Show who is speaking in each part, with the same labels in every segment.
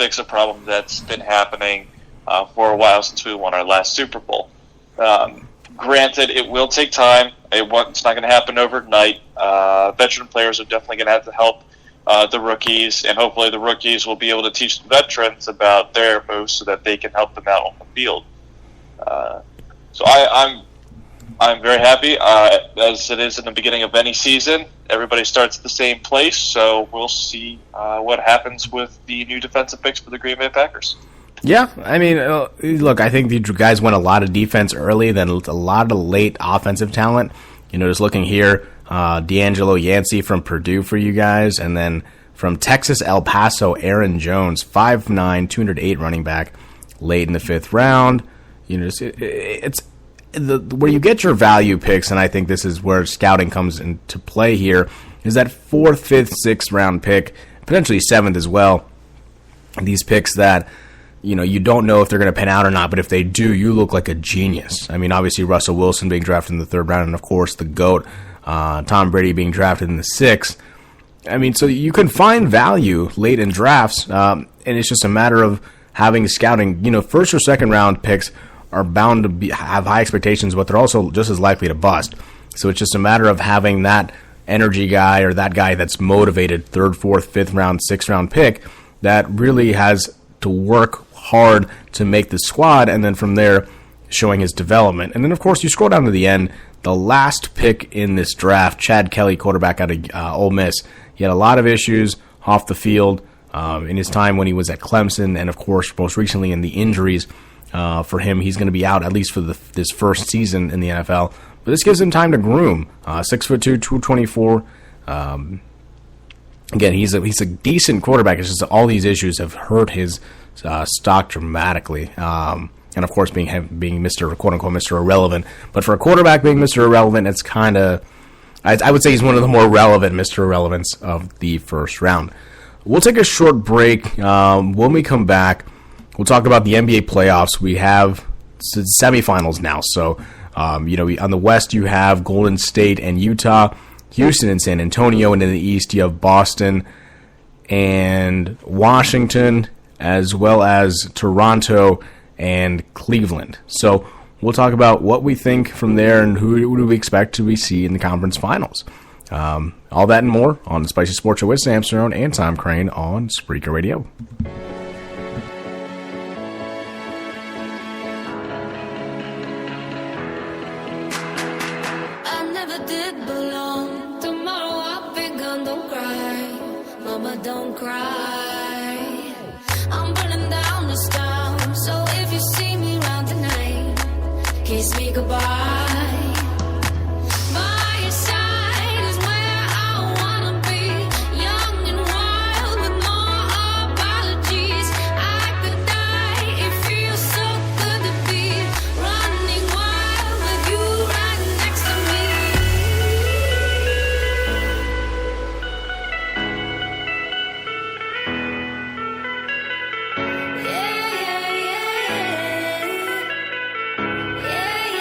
Speaker 1: fix a problem that's been happening for a while since we won our last Super Bowl. Granted, it will take time. It's not going to happen overnight. Veteran players are definitely going to have to help the rookies, and hopefully the rookies will be able to teach the veterans about their moves so that they can help them out on the field. So I'm very happy. As it is in the beginning of any season, everybody starts at the same place, so we'll see what happens with the new defensive picks for the Green Bay Packers.
Speaker 2: Yeah, I mean, look, I think the guys went a lot of defense early, then a lot of late offensive talent. Just looking here, D'Angelo Yancey from Purdue for you guys, and then from Texas El Paso, Aaron Jones, 5'9", 208 running back, late in the 5th round. It's where you get your value picks, and I think this is where scouting comes into play here, is that 4th, 5th, 6th round pick, potentially 7th as well. These picks that you don't know if they're going to pan out or not, but if they do, you look like a genius. I mean, obviously Russell Wilson being drafted in the 3rd round, and of course the GOAT, Tom Brady being drafted in the 6th. I mean, so you can find value late in drafts, and it's just a matter of having scouting. 1st or 2nd round picks are bound to have high expectations, but they're also just as likely to bust. So it's just a matter of having that energy guy or that guy that's motivated 3rd, 4th, 5th round, 6th round pick that really has to work hard to make the squad, and then from there showing his development. And then of course you scroll down to the end, the last pick in this draft, Chad Kelly, quarterback out of Ole Miss. He had a lot of issues off the field in his time when he was at Clemson, and of course most recently in the injuries for him. He's going to be out at least for this first season in the NFL, but this gives him time to groom. 6'2", 224. Again, he's a decent quarterback. It's just all these issues have hurt his stock dramatically. And of course, being Mr. quote unquote Mr. Irrelevant. But for a quarterback being Mr. Irrelevant, it's kind of, I would say he's one of the more relevant Mr. Irrelevants of the 1st round. We'll take a short break. When we come back, we'll talk about the NBA playoffs. We have semifinals now. So, on the West, you have Golden State and Utah, Houston and San Antonio, and in the East, you have Boston and Washington, as well as Toronto and Cleveland. So we'll talk about what we think from there and who do we expect to see in the conference finals. All that and more on the Spicy Sports Show with Sam Cerrone and Tom Crane on Spreaker Radio.
Speaker 3: I never did belong. Tomorrow I'll be gone, don't cry. Mama, don't cry. I'm burning down this town, so if you see me around tonight, kiss me goodbye. By your side is where I wanna be, young and wild with no apologies. I could die, it feels so good to be running wild with you right next to me. Yeah, yeah, yeah, yeah. Yeah,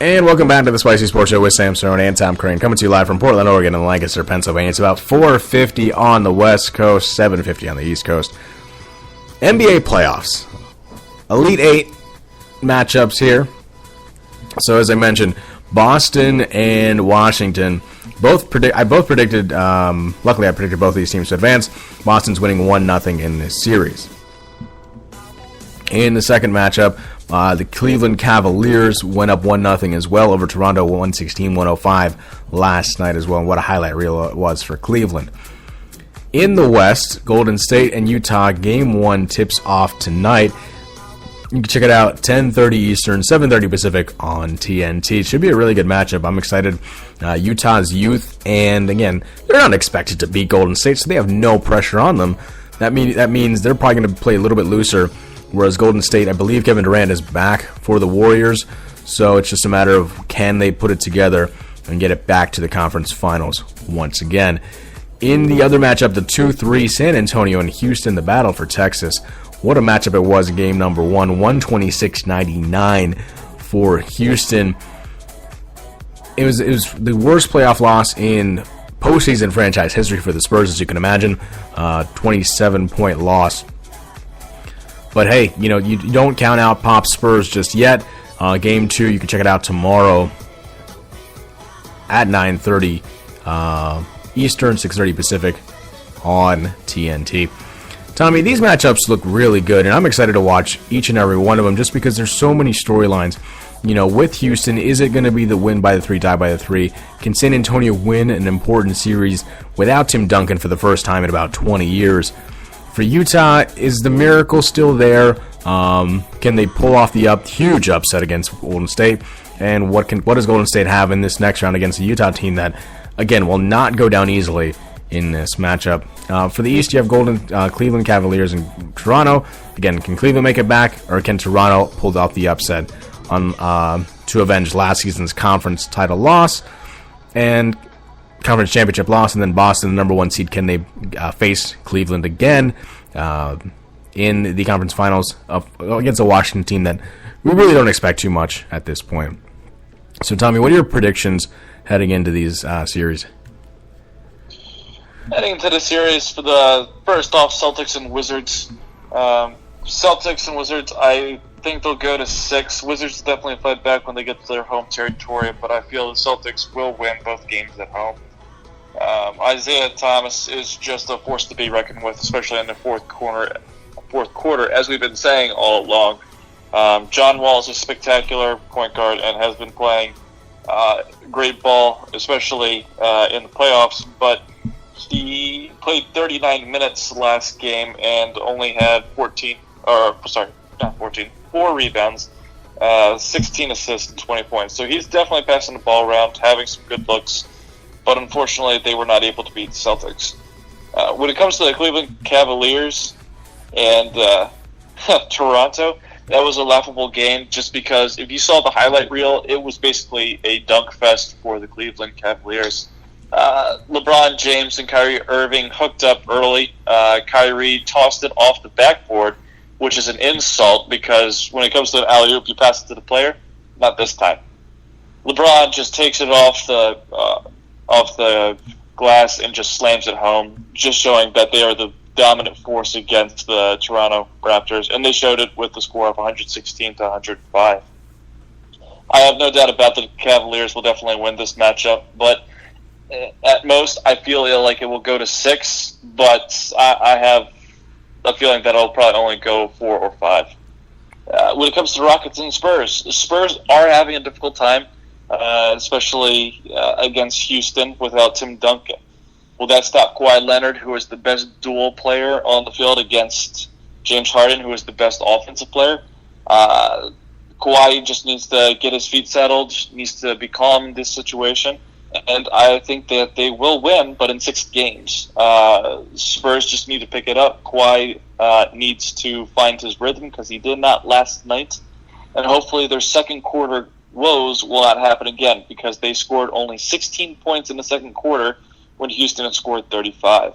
Speaker 2: And welcome back to the Spicy Sports Show with Sam Cerrone and Tom Crane, coming to you live from Portland, Oregon, and Lancaster, Pennsylvania. It's about 4:50 on the West Coast, 7:50 on the East Coast. NBA playoffs, Elite Eight matchups here. So as I mentioned, Boston and Washington I predicted. Luckily, I predicted both of these teams to advance. Boston's winning 1-0 in this series. In the second matchup, the Cleveland Cavaliers went up 1-0 as well over Toronto, 116-105 last night as well. And what a highlight reel it was for Cleveland. In the West, Golden State and Utah Game 1 tips off tonight. You can check it out, 10:30 Eastern, 7:30 Pacific on TNT. It should be a really good matchup. I'm excited. Utah's youth, and again, they're not expected to beat Golden State, so they have no pressure on them. That means they're probably going to play a little bit looser, whereas Golden State, I believe Kevin Durant is back for the Warriors, so it's just a matter of can they put it together and get it back to the conference finals once again. In the other matchup, the 2-3 San Antonio and Houston, the battle for Texas. What a matchup it was in game number 1, 126-99 for Houston. It was the worst playoff loss in postseason franchise history for the Spurs, as you can imagine. 27-point loss. But hey, you don't count out Pop Spurs just yet. Game 2, you can check it out tomorrow at 9:30 Eastern, 6:30 Pacific on TNT. Tommy, these matchups look really good, and I'm excited to watch each and every one of them just because there's so many storylines. With Houston, is it going to be the win by the 3, die by the 3? Can San Antonio win an important series without Tim Duncan for the first time in about 20 years? For Utah, is the miracle still there? Can they pull off the huge upset against Golden State? And what does Golden State have in this next round against the Utah team that, again, will not go down easily in this matchup? For the East, you have Cleveland Cavaliers and Toronto. Again, can Cleveland make it back, or can Toronto pull off the upset to avenge last season's conference title loss and conference championship loss? And then Boston, the number 1 seed, can they face Cleveland again in the conference finals against a Washington team that we really don't expect too much at this point? So, Tommy, what are your predictions heading into these series?
Speaker 1: Heading into the series for the first off, Celtics and Wizards. Celtics and Wizards, I think they'll go to 6. Wizards definitely fight back when they get to their home territory, but I feel the Celtics will win both games at home. Isaiah Thomas is just a force to be reckoned with, especially in the fourth quarter, as we've been saying all along. John Wall is a spectacular point guard and has been playing great ball, especially in the playoffs, but he played 39 minutes last game and only had 4 rebounds, 16 assists, and 20 points. So he's definitely passing the ball around, having some good looks, but unfortunately they were not able to beat the Celtics. When it comes to the Cleveland Cavaliers and Toronto, that was a laughable game just because if you saw the highlight reel, it was basically a dunk fest for the Cleveland Cavaliers. LeBron James and Kyrie Irving hooked up early. Kyrie tossed it off the backboard, which is an insult because when it comes to an alley-oop, you pass it to the player. Not this time. LeBron just takes it off the glass and just slams it home, just showing that they are the dominant force against the Toronto Raptors, and they showed it with the score of 116-105. I have no doubt about the Cavaliers will definitely win this matchup, but at most, I feel like it will go to 6, but I have a feeling that it'll probably only go 4 or 5. When it comes to Rockets and Spurs, the Spurs are having a difficult time, especially against Houston without Tim Duncan. Will that stop Kawhi Leonard, who is the best dual player on the field, against James Harden, who is the best offensive player? Kawhi just needs to get his feet settled, needs to be calm in this situation. And I think that they will win, but in 6 games. Spurs just need to pick it up. Kawhi needs to find his rhythm because he did not last night. And hopefully their second quarter woes will not happen again because they scored only 16 points in the second quarter when Houston had scored 35.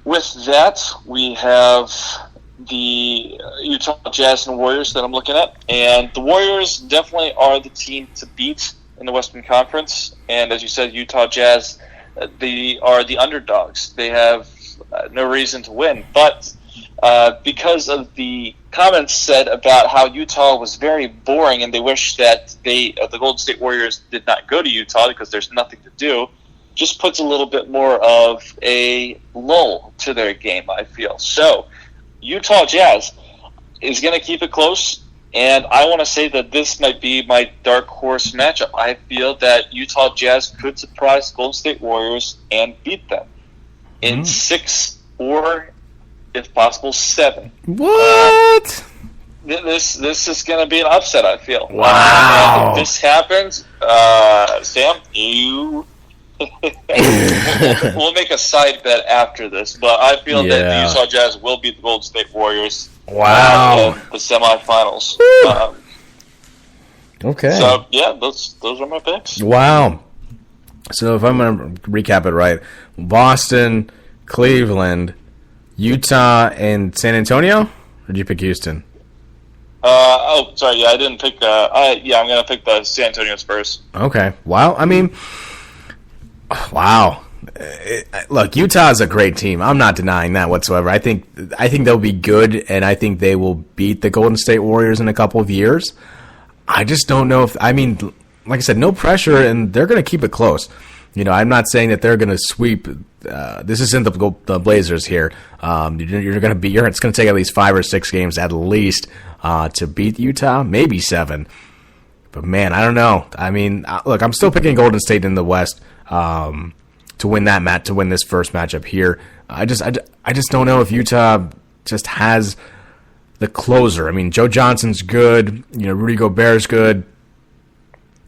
Speaker 1: With that, we have the Utah Jazz and Warriors that I'm looking at, and the Warriors definitely are the team to beat in the Western Conference. And as you said, Utah Jazz, they are the underdogs. They have no reason to win, but because of the comments said about how Utah was very boring, and they wish that the Golden State Warriors did not go to Utah because there's nothing to do, just puts a little bit more of a lull to their game, I feel. So Utah Jazz is going to keep it close, and I want to say that this might be my dark horse matchup. I feel that Utah Jazz could surprise Golden State Warriors and beat them in 6 or, if possible, 7.
Speaker 2: What?
Speaker 1: This is going to be an upset, I feel.
Speaker 2: Wow.
Speaker 1: And if this happens, Sam, you... we'll make a side bet after this, but I feel that the Utah Jazz will beat the Golden State Warriors in the semifinals.
Speaker 2: Okay.
Speaker 1: So, yeah, those are my picks.
Speaker 2: Wow. So if I'm going to recap it right, Boston, Cleveland, Utah, and San Antonio? Or did you pick Houston?
Speaker 1: Sorry, I didn't pick... I'm going to pick the San Antonio Spurs.
Speaker 2: Okay. Wow. I mean... Wow. Look, Utah is a great team. I'm not denying that whatsoever. I think they'll be good, and I think they will beat the Golden State Warriors in a couple of years. I just don't know if... I mean, like I said, no pressure, and they're going to keep it close. You know, I'm not saying that they're going to sweep. This isn't the Blazers here. You're going to be. It's going to take at least 5 or 6 games at least to beat Utah, maybe 7. But man, I don't know. I mean, look, I'm still picking Golden State in the West to win to win this first matchup here. I just don't know if Utah just has the closer. I mean, Joe Johnson's good. You know, Rudy Gobert's good.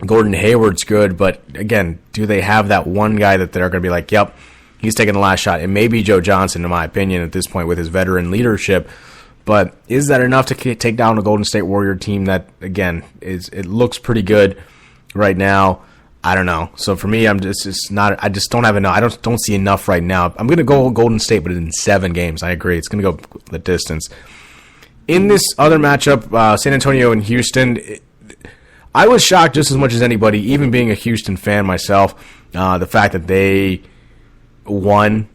Speaker 2: Gordon Hayward's good, but again, do they have that one guy that they're going to be like, yep, he's taking the last shot? It may be Joe Johnson, in my opinion, at this point with his veteran leadership, but is that enough to take down a Golden State Warrior team that, again, it looks pretty good right now? I don't know. So for me, I just don't have enough. I don't see enough right now. I'm going to go Golden State, but in 7 games. I agree. It's going to go the distance. In this other matchup, San Antonio and Houston, I was shocked just as much as anybody, even being a Houston fan myself, the fact that they won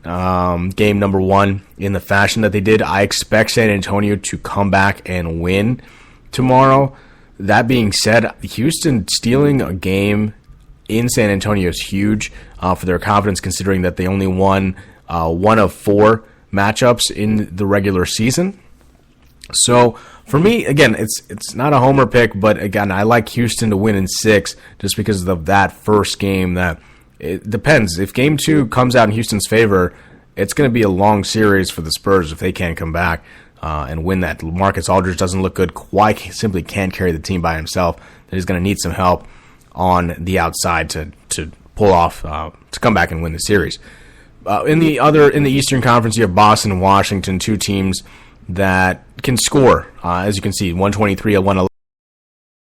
Speaker 2: game number 1 in the fashion that they did. I expect San Antonio to come back and win tomorrow. That being said, Houston stealing a game in San Antonio is huge for their confidence, considering that they only won 1 of 4 matchups in the regular season. So for me, again, it's not a homer pick, but again, I like Houston to win in 6 just because of that first game. That it depends. If game 2 comes out in Houston's favor, it's going to be a long series for the Spurs if they can't come back and win that. Marcus Aldridge doesn't look good. Kawhi simply can't carry the team by himself. He's going to need some help on the outside to pull off to come back and win the series. In the Eastern Conference, you have Boston and Washington, 2 teams that can score. As you can see, 123 and 111.